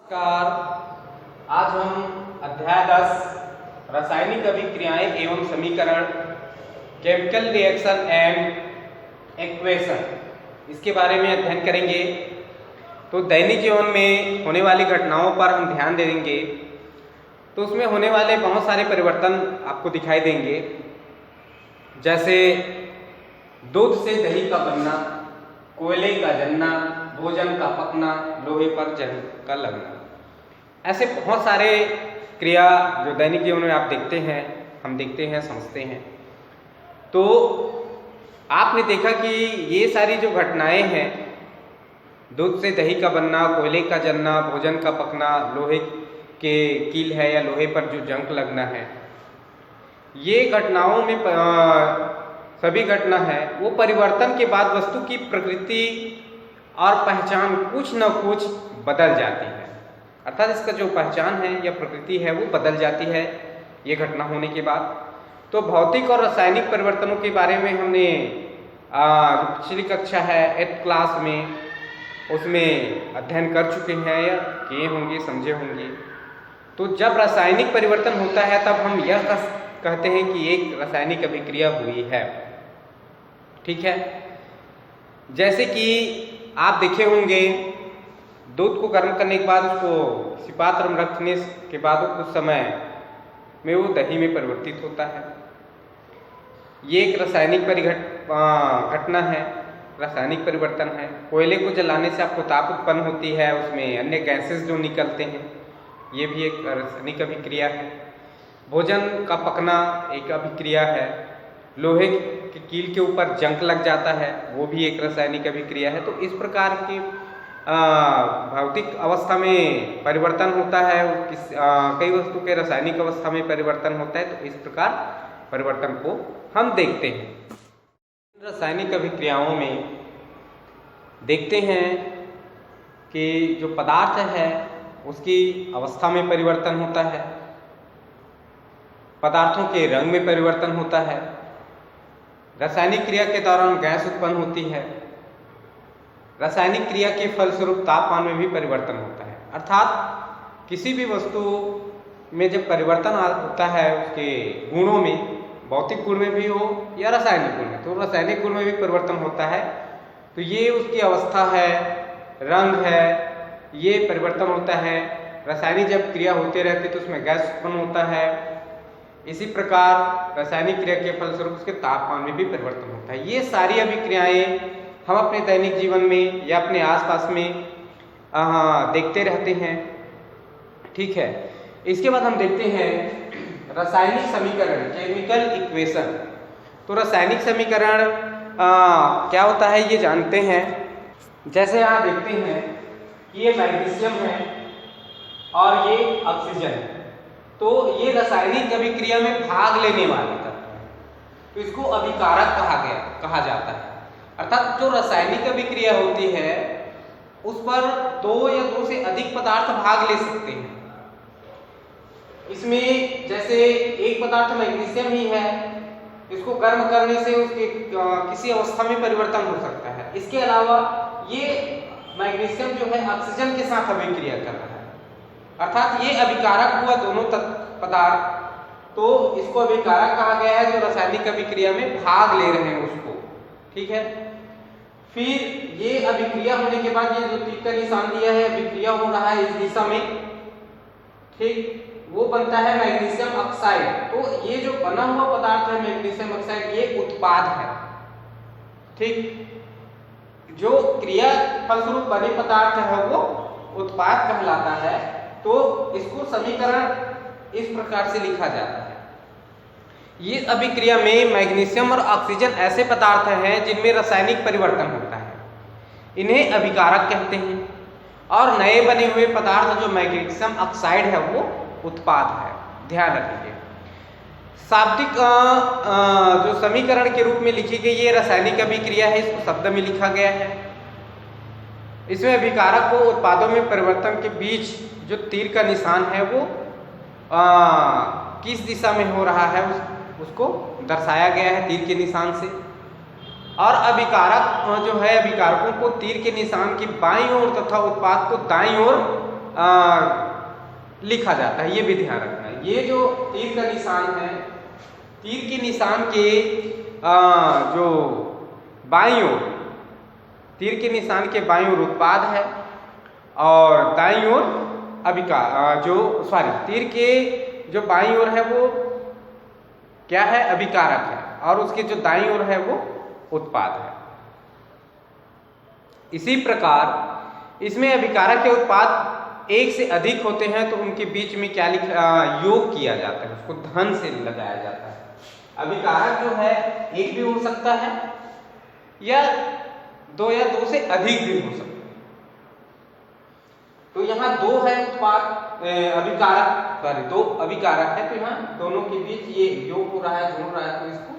नमस्कार। आज हम अध्याय 10 रासायनिक अभिक्रियाएं एवं समीकरण केमिकल रिएक्शन एंड इक्वेशन इसके बारे में अध्ययन करेंगे। तो दैनिक जीवन में होने वाली घटनाओं पर हम ध्यान देंगे। तो उसमें होने वाले बहुत सारे परिवर्तन आपको दिखाई देंगे, जैसे दूध से दही का बनना, कोयले का जलना, भोजन का पकना, लोहे पर जंग का लगना। ऐसे बहुत सारे क्रिया जो दैनिक जीवन में आप देखते हैं, हम देखते हैं, समझते हैं। तो आपने देखा कि ये सारी जो घटनाएं हैं, दूध से दही का बनना, कोयले का जलना, भोजन का पकना, लोहे के कील है या लोहे पर जो जंग लगना है, ये घटनाओं में सभी घटना है वो परिवर्तन के बाद वस्तु की प्रकृति और पहचान कुछ न कुछ बदल जाती है। अर्थात इसका जो पहचान है या प्रकृति है वो बदल जाती है ये घटना होने के बाद। तो भौतिक और रासायनिक परिवर्तनों के बारे में हमने पिछली कक्षा है 8th क्लास में उसमें अध्ययन कर चुके हैं या किए होंगे, समझे होंगे। तो जब रासायनिक परिवर्तन होता है तब हम यह कहते हैं कि एक रासायनिक अभिक्रिया हुई है। ठीक है, जैसे कि आप देखे होंगे दूध को गर्म करने के बाद उसको किसी पात्र में रखने के बाद कुछ समय में वो दही में परिवर्तित होता है। ये एक रासायनिक घटना है, रासायनिक परिवर्तन है। कोयले को जलाने से आपको ताप उत्पन्न होती है, उसमें अन्य गैसेस जो निकलते हैं, ये भी एक रासायनिक अभिक्रिया है। भोजन का पकना एक अभिक्रिया है। लोहे के कील के ऊपर जंग लग जाता है, वो भी एक रासायनिक अभिक्रिया है। तो इस प्रकार की भौतिक अवस्था में परिवर्तन होता है, कई वस्तु के रासायनिक अवस्था में परिवर्तन होता है। तो इस प्रकार परिवर्तन को हम देखते हैं। रासायनिक अभिक्रियाओं में देखते हैं कि जो पदार्थ है उसकी अवस्था में परिवर्तन होता है, पदार्थों के रंग में परिवर्तन होता है, रासायनिक क्रिया के दौरान गैस उत्पन्न होती है, रासायनिक क्रिया के फलस्वरूप तापमान में भी परिवर्तन होता है। अर्थात किसी भी वस्तु में जब परिवर्तन होता है उसके गुणों में, भौतिक गुण में भी हो या रासायनिक गुण में, तो रासायनिक गुण में भी परिवर्तन होता है। तो ये उसकी अवस्था है, रंग है, ये परिवर्तन होता है। रासायनिक जब क्रिया होते रहती तो उसमें गैस उत्पन्न होता है। इसी प्रकार रासायनिक क्रिया के फलस्वरूप उसके तापमान में भी परिवर्तन होता है। ये सारी अभिक्रियाएं हम अपने दैनिक जीवन में या अपने आसपास में देखते रहते हैं। ठीक है, इसके बाद हम देखते हैं रासायनिक समीकरण, केमिकल इक्वेशन। तो रासायनिक समीकरण क्या होता है ये जानते हैं। जैसे यहाँ देखते हैं कि ये मैग्नीशियम है और ये ऑक्सीजन है। तो ये रासायनिक अभिक्रिया में भाग लेने वाले तत्व हैं, तो इसको अभिकारक कहा जाता है। अर्थात जो रासायनिक अभिक्रिया होती है उस पर दो या दो से अधिक पदार्थ भाग ले सकते हैं। इसमें जैसे एक पदार्थ मैग्नीशियम ही है, इसको गर्म करने से उसके किसी अवस्था में परिवर्तन हो सकता है। इसके अलावा ये मैग्नीशियम जो है ऑक्सीजन के साथ अभिक्रिया कर रहा है, अर्थात ये अभिकारक हुआ दोनों पदार्थ। तो इसको अभिकारक कहा गया है जो रासायनिक अभिक्रिया में भाग ले रहे हैं उसको। ठीक है, फिर ये अभिक्रिया होने के बाद ये जो तीर का निशान दिया है, अभिक्रिया हो रहा है इस दिशा में, ठीक, वो बनता है मैग्नीशियम ऑक्साइड। तो ये जो बना हुआ पदार्थ है मैग्नीशियम ऑक्साइड, ये उत्पाद है। ठीक, जो क्रिया फलस्वरूप बने पदार्थ है वो उत्पाद कहलाता है। तो इसको समीकरण इस प्रकार से लिखा जाता है। ये अभिक्रिया में मैग्नीशियम और ऑक्सीजन ऐसे पदार्थ हैं जिनमें रासायनिक परिवर्तन होता है, इन्हें अभिकारक कहते हैं। और नए बने हुए पदार्थ जो मैग्नीशियम ऑक्साइड है वो उत्पाद है। ध्यान रखिए, शाब्दिक जो समीकरण के रूप में लिखी गई ये रासायनिक अभिक्रिया है, इसको शब्द में लिखा गया है। इसमें अभिकारक को उत्पादों में परिवर्तन के बीच जो तीर का निशान है वो किस दिशा में हो रहा है उसको दर्शाया गया है तीर के निशान से। और अभिकारक जो है, अभिकारकों को तीर के निशान की बाईं ओर तथा उत्पाद को दाईं ओर लिखा जाता है, ये भी ध्यान रखना है। ये जो तीर का निशान है, तीर के निशान के जो बाईं ओर, तीर के निशान के बाईं ओर उत्पाद है और दाईं ओर अभिकार, तीर के जो बाईं ओर है वो क्या है, अभिकारक है, और उसके जो दाईं ओर है वो उत्पाद है। इसी प्रकार इसमें अभिकारक के उत्पाद एक से अधिक होते हैं तो उनके बीच में क्या योग किया जाता है, उसको धन से लगाया जाता है। अभिकारक जो है एक भी हो सकता है या दो से अधिक भी हो सकता है। तो यहाँ दो है उत्पाद, अभिकारक, दो अभिकारक है, तो यहाँ दोनों के बीच ये योग हो रहा है, जोड़ रहा है, तो इसको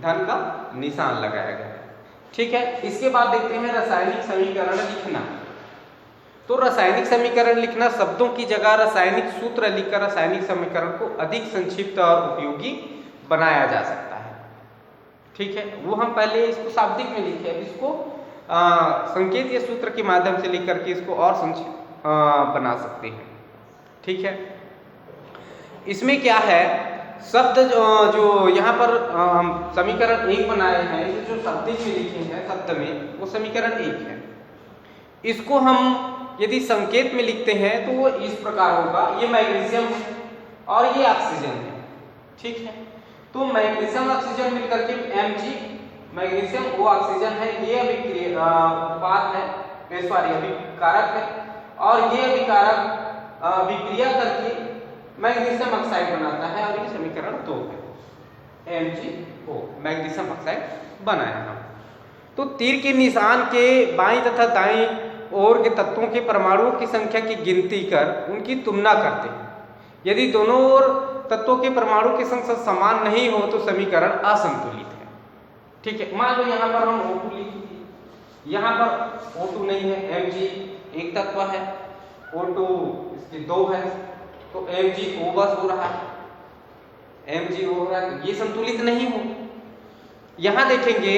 धन का निशान लगाया गया है। ठीक है, इसके बाद देखते हैं रासायनिक समीकरण लिखना। तो रासायनिक समीकरण लिखना, शब्दों की जगह रासायनिक सूत्र लिखकर रासायनिक समीकरण को अधिक संक्षिप्त और उपयोगी बनाया जा सकता है। ठीक है, वो हम पहले इसको शाब्दिक में लिखे, अब इसको संकेत या सूत्र के माध्यम से लिख करके इसको और संक्षिप्त बना सकते हैं। ठीक है, इसमें क्या है, शब्द जो यहाँ पर हम समीकरण 1 बनाए हैं, इसे जो शब्दिक में लिखे हैं शब्द में, वो समीकरण 1 है। इसको हम यदि संकेत में लिखते हैं तो वो इस प्रकार होगा, ये मैग्नीशियम है और ये ऑक्सीजन है। ठीक है, तो मैग्नीशियम ऑक्सीजन मिलकर के Mg, मैग्नीशियम वो ऑक्सीजन है, ये उत्पाद है, अभिकारक है, और ये अभिकारक विक्रिया करके मैग्नीशियम ऑक्साइड बनाता है, और ये समीकरण 2 है, MgO, मैग्नीशियम ऑक्साइड बनाया हम। तो तीर के निशान के बाईं तथा दाईं ओर के तत्वों के परमाणुओं की संख्या की गिनती कर उनकी तुलना करते हैं। यदि दोनों ओर तत्वों के परमाणु की संख्या समान नहीं हो तो समीकरण असंतुलित है। ठीक है, मान लो यहाँ पर हम O2 लिख दिए, यहाँ पर O2 नहीं है, Mg एक तत्व है, O2 इसके 2 है, तो MgO बस हो रहा है, MgO हो रहा है, ये संतुलित नहीं हो। यहाँ देखेंगे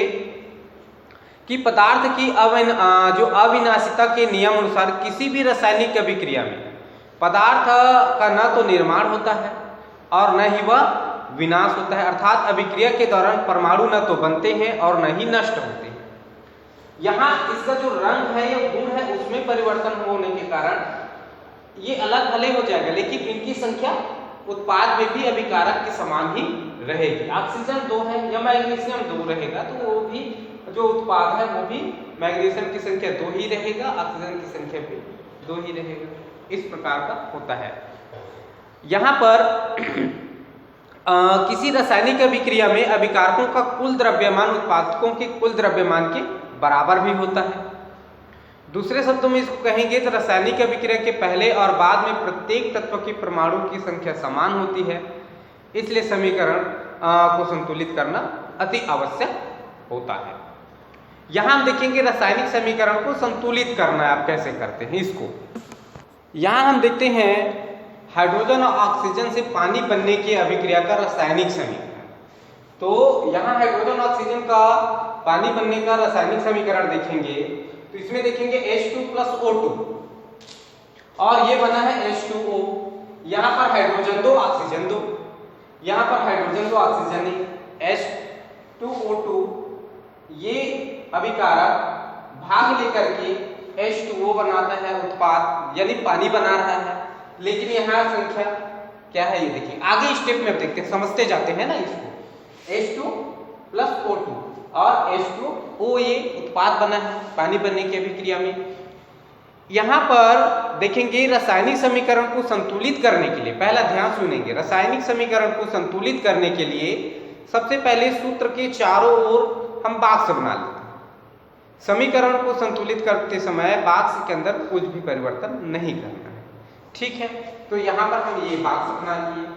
कि पदार्थ की जो अविनाशिता के नियम अनुसार किसी भी रासायनिक अभिक्रिया में पदार्थ का न तो निर्माण होता है और न ही वह विनाश होता है, अर्थात अभिक्रिया के दौरान परमाणु न तो बनते हैं और न ही नष्ट होते हैं। यहाँ इसका जो रंग है या गुण है उसमें परिवर्तन होने के कारण ये अलग भले हो जाएगा, लेकिन इनकी संख्या उत्पाद में भी अभिकारक के समान ही रहेगी। ऑक्सीजन 2 है या मैग्नीशियम 2 रहेगा तो वो भी जो उत्पाद है वो भी मैग्नीशियम की संख्या 2 ही रहेगा, ऑक्सीजन की संख्या भी 2 ही रहेगा। इस प्रकार का होता है। यहाँ पर किसी रासायनिक अभिक्रिया में अभिकारकों का कुल द्रव्यमान उत्पादकों के कुल द्रव्यमान के बराबर भी होता है। दूसरे शब्दों में इसको कहेंगे तो रासायनिक अभिक्रिया के पहले और बाद में प्रत्येक तत्व की परमाणु की संख्या समान होती है, इसलिए समीकरण को संतुलित करना अति आवश्यक होता है। यहाँ हम देखेंगे रासायनिक समीकरण को संतुलित करना आप कैसे करते हैं इसको। यहाँ हम देखते हैं हाइड्रोजन और ऑक्सीजन से पानी बनने की अभिक्रिया का रासायनिक समीकरण। तो यहाँ हाइड्रोजन ऑक्सीजन का पानी बनने का रासायनिक समीकरण देखेंगे तो इसमें देखेंगे H2+O2 और ये बना है H2O। यहाँ पर हाइड्रोजन 2 ऑक्सीजन 2, यहाँ पर हाइड्रोजन 2 ऑक्सीजन 1, H2O2 ये अभिकारक भाग लेकर के H2O बनाता है, उत्पाद यानी पानी बना रहा है। लेकिन यहाँ संख्या क्या है ये देखिए, आगे स्टेप में देखते हैं, समझते जाते हैं ना इसको। H2+O2 और H2O ये उत्पाद बना है पानी बनने की अभिक्रिया में। यहाँ पर देखेंगे रासायनिक समीकरण को संतुलित करने के लिए, पहला ध्यान सुनेंगे, रासायनिक समीकरण को संतुलित करने के लिए सबसे पहले सूत्र के चारों ओर हम बॉक्स बना लेते हैं। समीकरण को संतुलित करते समय बॉक्स के अंदर कुछ भी परिवर्तन नहीं करना है। ठीक है, तो यहाँ पर हम ये बॉक्स बना लिए।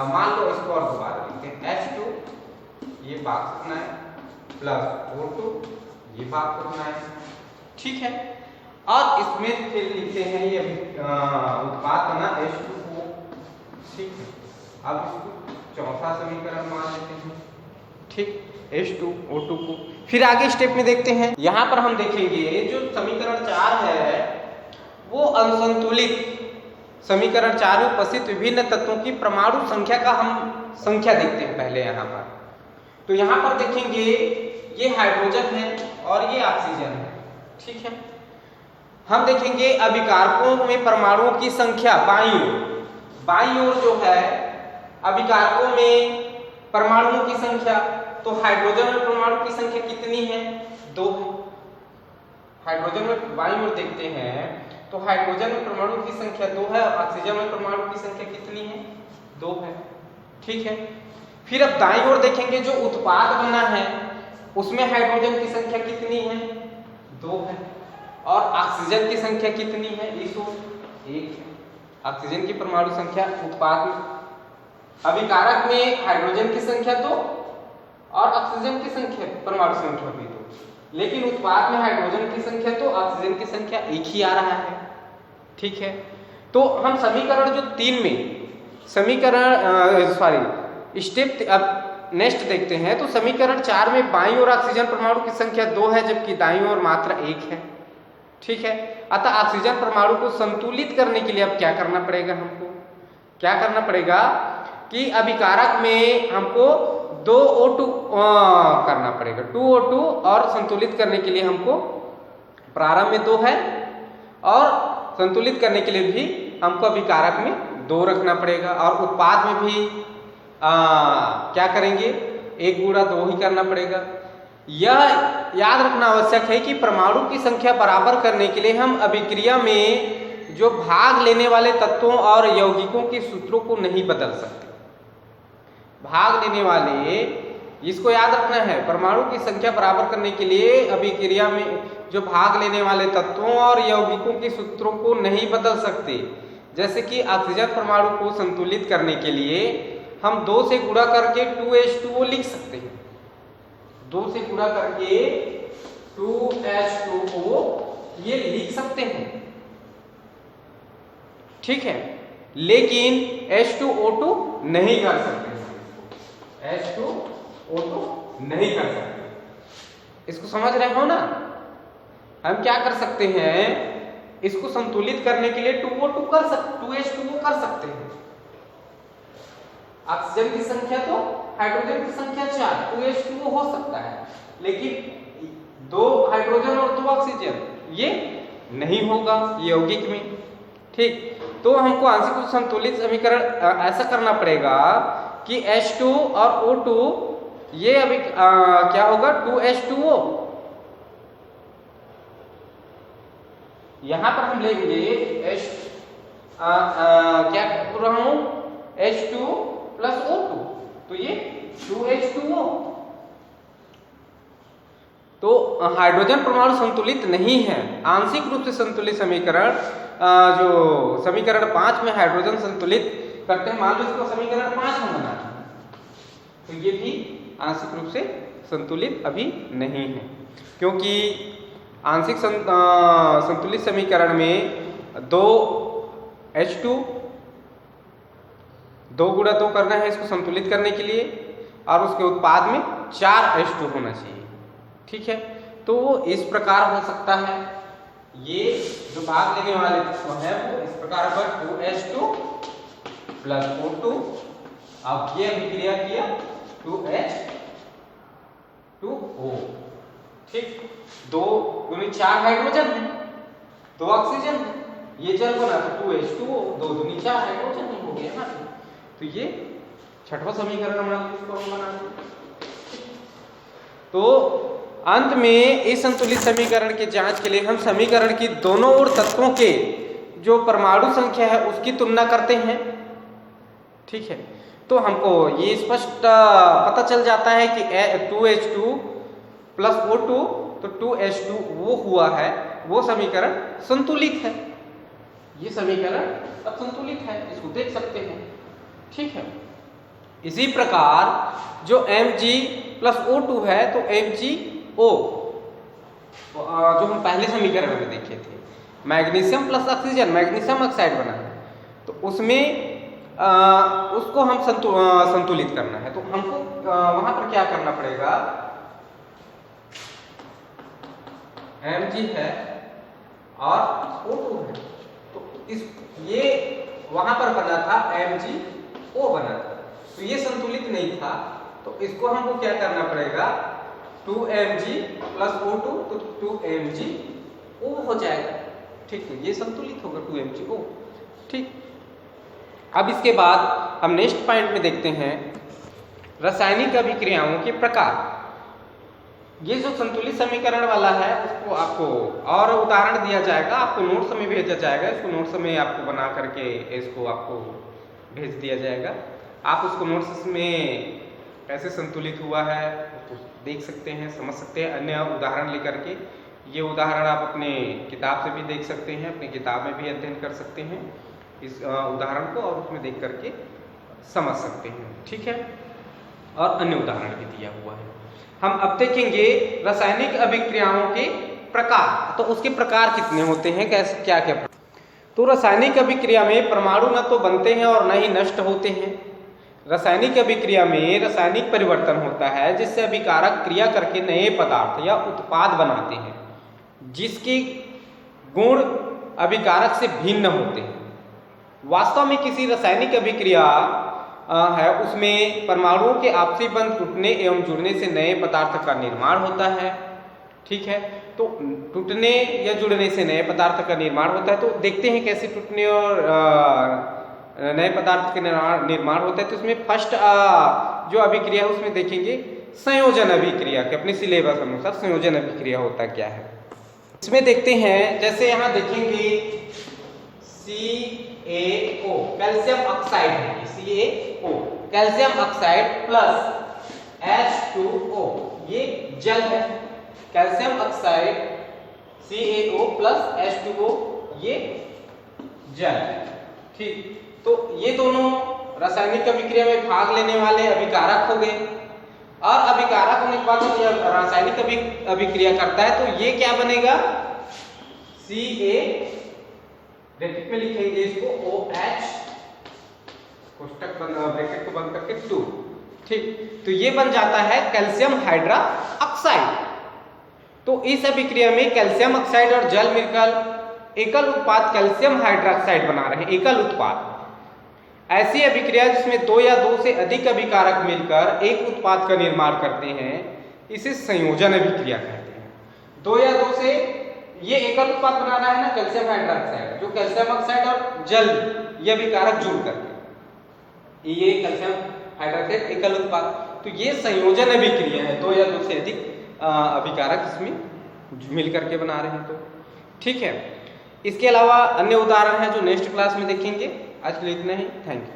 मान लो इसको और दोबारा लिखते हैं, H2 ये बॉक्स बनाए प्लस O2 ये बॉक्स बनाए। ठीक है, और इसमें फिर लिखते हैं ये उत्पाद बना H2O। ठीक है, अब इसको चौथा समीकरण मान लेते हैं। ठीक, H2O2 को फिर आगे स्टेप में देखते हैं। यहाँ पर हम देखेंगे जो समीकरण 4 है वो असंतुलित समीकरण 4 में उपस्थित विभिन्न तत्वों की परमाणु संख्या का हम संख्या देखते हैं पहले यहाँ पर। तो यहाँ पर देखेंगे ये हाइड्रोजन है और ये ऑक्सीजन है, ठीक है। हम देखेंगे अभिकारकों में परमाणुओं की संख्या बाईं ओर जो है अभिकारकों में परमाणुओं की संख्या, तो हाइड्रोजन में परमाणु की संख्या कितनी है? 2 है। हाइड्रोजन में बाईं ओर देखते हैं तो हाइड्रोजन में परमाणु की संख्या 2 है और ऑक्सीजन में परमाणु की संख्या कितनी है? 2 है, ठीक है। फिर अब दाईं ओर देखेंगे जो उत्पाद बना है उसमें हाइड्रोजन की संख्या कितनी है? 2 है और ऑक्सीजन की संख्या कितनी है? इस ओर 1 है। ऑक्सीजन की परमाणु संख्या उत्पाद में, अभिकारक में हाइड्रोजन की संख्या 2 और ऑक्सीजन की संख्या परमाणु संख्या भी 2, लेकिन उत्पाद में हाइड्रोजन की संख्या 2, ऑक्सीजन की संख्या 1 ही आ रहा है, ठीक है। तो हम समीकरण जो 3 में स्टेप अब नेक्स्ट देखते हैं। तो समीकरण 4 में बाईं ओर ऑक्सीजन परमाणु की संख्या 2 है जबकि दाईं ओर मात्र 1 है, ठीक है। अतः ऑक्सीजन परमाणु को संतुलित करने के लिए अब क्या करना पड़ेगा? हमको क्या करना पड़ेगा कि अभिकारक में हमको 2 O2 करना पड़ेगा, 2 O2, और संतुलित करने के लिए हमको प्रारंभ में 2 है और संतुलित करने के लिए भी हमको अभिकारक में 2 रखना पड़ेगा और उत्पाद में भी क्या करेंगे? 1 गुणा 2 ही करना पड़ेगा। यह याद रखना आवश्यक है कि परमाणु की संख्या बराबर करने के लिए हम अभिक्रिया में जो भाग लेने वाले तत्वों और यौगिकों के सूत्रों को नहीं बदल सकते। भाग लेने वाले, इसको याद रखना है, परमाणु की संख्या बराबर करने के लिए अभिक्रिया में जो भाग लेने वाले तत्वों और यौगिकों के सूत्रों को नहीं बदल सकते। जैसे कि ऑक्सीजन परमाणु को संतुलित करने के लिए हम 2 से गुणा करके 2H2O लिख सकते हैं, 2 से गुणा करके 2H2O ये लिख सकते हैं, ठीक है। लेकिन H2O2 नहीं कर सकते, H2O2 नहीं कर सकते। इसको समझ रहे हो ना? हम क्या कर सकते हैं? इसको संतुलित करने के लिए 2O2 2H2O कर सकते हैं। ऑक्सीजन की संख्या तो हाइड्रोजन की संख्या 4, 2H2O हो सकता है, लेकिन 2 हाइड्रोजन और 2 ऑक्सीजन ये नहीं होगा यौगिक में, ठीक। तो हमको आंशिक रूप से संतुलित समीकरण ऐसा करना पड़ेगा कि H2 और O2 ये अभी क्या होगा? 2H2O। यहां पर हम लेंगे क्या कर रहा हूं? H2 प्लस O2, तो ये 2H2O। तो हाइड्रोजन परमाणु संतुलित नहीं है। आंशिक रूप से संतुलित समीकरण जो समीकरण 5 में हाइड्रोजन संतुलित करते हैं, मान लो इसको समीकरण 5 हम बनाते हैं, तो ये भी आंशिक रूप से संतुलित अभी नहीं है, क्योंकि आंशिक संतुलित समीकरण में 2H2 2 गुणा 2 करना है इसको संतुलित करने के लिए, और उसके उत्पाद में 4H2 होना चाहिए, ठीक है। तो इस प्रकार हो सकता है, ये जो भाग लेने वाले हैं वो इस प्रकार पर 2H2 प्लस O2, अब ये अभिक्रिया किया 2H2O, ठीक। 2 दूनी 4 हाइड्रोजन है, 2 ऑक्सीजन है, ये जल बना तो 2H2O, 2 दूनी 4 हाइड्रोजन हो गया ना। तो ये छठवां समीकरण बना। तो अंत में इस संतुलित समीकरण की जांच के लिए हम समीकरण की दोनों ओर तत्वों के जो परमाणु संख्या है उसकी तुलना करते हैं, ठीक है। तो हमको ये स्पष्ट पता चल जाता है कि 2H2 प्लस O2 तो 2H2 वो हुआ है, वो समीकरण संतुलित है। ये समीकरण अब संतुलित है, इसको देख सकते हैं, ठीक है। इसी प्रकार जो Mg प्लस O2 है तो MgO जो हम पहले समीकरण में देखे थे, magnesium plus oxygen, magnesium oxide बना है, तो उसमें उसको हम संतुलित करना है। तो हमको वहां पर क्या करना पड़ेगा? Mg है और O2 है, इस ये वहां पर बना था MgO बना था, तो ये संतुलित नहीं था, तो इसको हमको क्या करना पड़ेगा 2Mg प्लस O2 तो 2MgO हो जाएगा। ठीक है, ये संतुलित होगा 2MgO। ठीक, अब इसके बाद हम नेक्स्ट पॉइंट में देखते हैं रासायनिक अभिक्रियाओं के प्रकार। ये जो संतुलित समीकरण वाला है उसको आपको और उदाहरण दिया जाएगा, आपको नोट्स में भेजा जाएगा, इसको नोट्स में आपको बना करके इसको आपको भेज दिया जाएगा। आप उसको नोट्स में कैसे संतुलित हुआ है उसको देख सकते हैं, समझ सकते हैं, अन्य उदाहरण लेकर के। ये उदाहरण आप अपने किताब से भी देख सकते हैं, अपनी किताब में भी अध्ययन कर सकते हैं इस उदाहरण को, और उसमें देख करके समझ सकते हैं। ठीक है, और अन्य उदाहरण भी दिया हुआ है। हम अब देखेंगे रासायनिक अभिक्रियाओं के प्रकार। तो उसके प्रकार कितने होते हैं, कैसे क्या क्या। तो रासायनिक अभिक्रिया में परमाणु न तो बनते हैं और न ही नष्ट होते हैं। रासायनिक अभिक्रिया में रासायनिक परिवर्तन होता है जिससे अभिकारक क्रिया करके नए पदार्थ या उत्पाद बनाते हैं जिसके गुण अभिकारक से भिन्न होते हैं। वास्तव में किसी रासायनिक अभिक्रिया है उसमें परमाणुओं के आपसी बंध टूटने एवं जुड़ने से नए पदार्थ का निर्माण होता है। ठीक है, तो टूटने या जुड़ने से नए पदार्थ का निर्माण होता है। तो देखते हैं कैसे टूटने और नए पदार्थ के निर्माण होता है। तो इसमें फर्स्ट जो अभिक्रिया है उसमें देखेंगे संयोजन अभिक्रिया के, अपने सिलेबस अनुसार संयोजन अभिक्रिया होता क्या है इसमें देखते हैं। जैसे यहाँ देखेंगे CaO कैल्शियम ऑक्साइड है, CaO calcium oxide plus H2O ये जल है। Calcium oxide CaO plus H2O ये जल है। ठीक, तो ये दोनों रासायनिक अभिक्रिया में भाग लेने वाले अभिकारक हो गए, और अभिकारक होने के बाद जब रासायनिक अभिक्रिया करता है तो ये क्या बनेगा Ca, ब्रैकेट में लिखेंगे इसको OH, कोष्टक ब्रैकेट को बंद करके 2। ठीक, तो ये बन जाता है कैल्शियम हाइड्रा ऑक्साइड। तो इस अभिक्रिया में कैल्शियम ऑक्साइड और जल मिलकर एकल उत्पाद कैल्शियम हाइड्रोक्साइड बना रहे हैं, एकल उत्पाद। ऐसी अभिक्रिया जिसमें 2 या 2 से अधिक अभिकारक मिलकर एक उत्पाद का निर्माण करते हैं इसे संयोजन अभिक्रिया कहते हैं। 2 या 2 से ये एकल उत्पाद बना रहा है ना कैल्शियम हाइड्रोक्साइड, जो कैल्शियम ऑक्साइड और जल ये अभिकारक जुड़ करके ये कैल्शियम हाइड्रोक्साइड एकल उत्पाद। तो ये संयोजन अभिक्रिया है, 2 या 2 से अधिक अभिकारक इसमें मिल करके बना रहे हैं। तो ठीक है, इसके अलावा अन्य उदाहरण है जो नेक्स्ट क्लास में देखेंगे। आज के लिए इतना ही, थैंक यू।